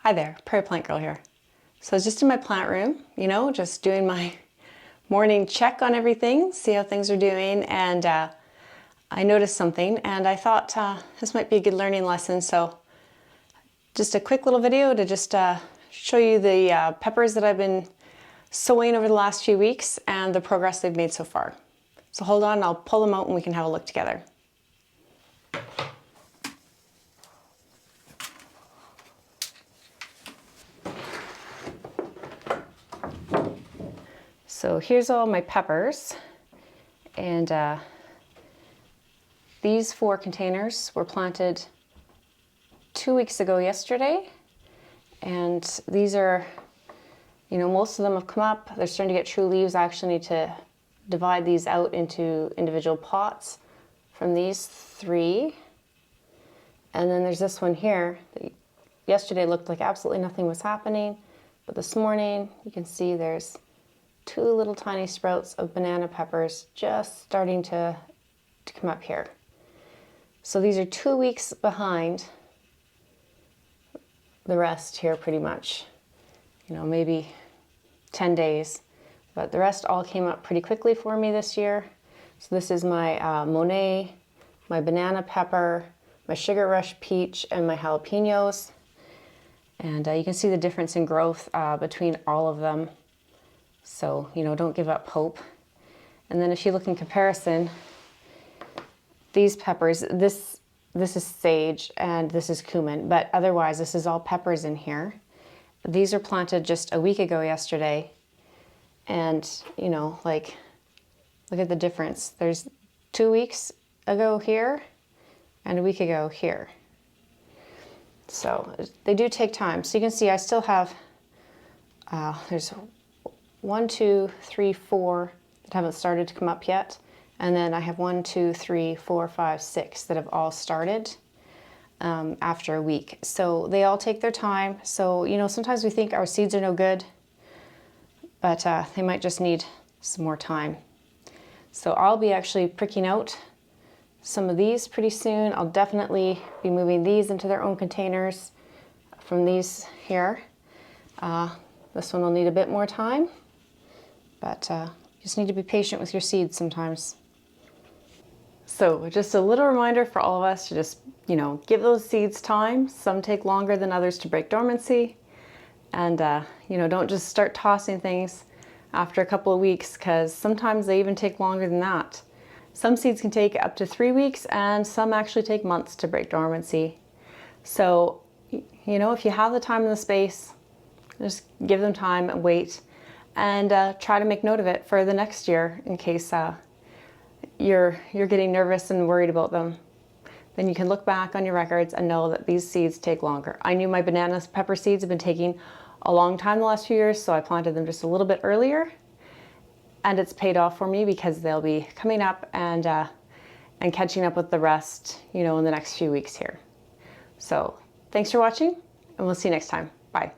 Hi there, Prairie Plant Girl here. So I was just in my plant room, just doing my morning check on everything, see how things are doing, and I noticed something and I thought this might be a good learning lesson. So just a quick little video to just show you the peppers that I've been sowing over the last few weeks and the progress they've made so far. So hold on, I'll pull them out and we can have a look together. So here's all my peppers, and these 4 containers were planted 2 weeks ago yesterday, and these are, most of them have come up. They're starting to get true leaves. I actually need to divide these out into individual pots from these 3. And then there's this one here that yesterday looked like absolutely nothing was happening, but this morning you can see there's 2 little tiny sprouts of banana peppers just starting to come up here. So these are 2 weeks behind the rest here pretty much. Maybe 10 days. But the rest all came up pretty quickly for me this year. So this is my Monet, my banana pepper, my sugar rush peach, and my jalapenos. And you can see the difference in growth between all of them. So, don't give up hope. And then if you look in comparison, these peppers, this is sage and this is cumin, but otherwise this is all peppers in here. These are planted just a week ago yesterday. And, look at the difference. There's 2 weeks ago here and a week ago here. So they do take time. So you can see I still have, there's 1, 2, 3, 4 that haven't started to come up yet. And then I have 1, 2, 3, 4, 5, 6 that have all started after a week. So they all take their time. So, sometimes we think our seeds are no good, but they might just need some more time. So I'll be actually pricking out some of these pretty soon. I'll definitely be moving these into their own containers from these here. This one will need a bit more time, but you just need to be patient with your seeds sometimes. So just a little reminder for all of us to just, give those seeds time. Some take longer than others to break dormancy. And, don't just start tossing things after a couple of weeks, because sometimes they even take longer than that. Some seeds can take up to 3 weeks, and some actually take months to break dormancy. So, if you have the time and the space, just give them time and wait, and try to make note of it for the next year in case you're getting nervous and worried about them. Then you can look back on your records and know that these seeds take longer. I knew my banana pepper seeds have been taking a long time the last few years, so I planted them just a little bit earlier, and it's paid off for me because they'll be coming up and catching up with the rest, in the next few weeks here. So thanks for watching, and we'll see you next time. Bye.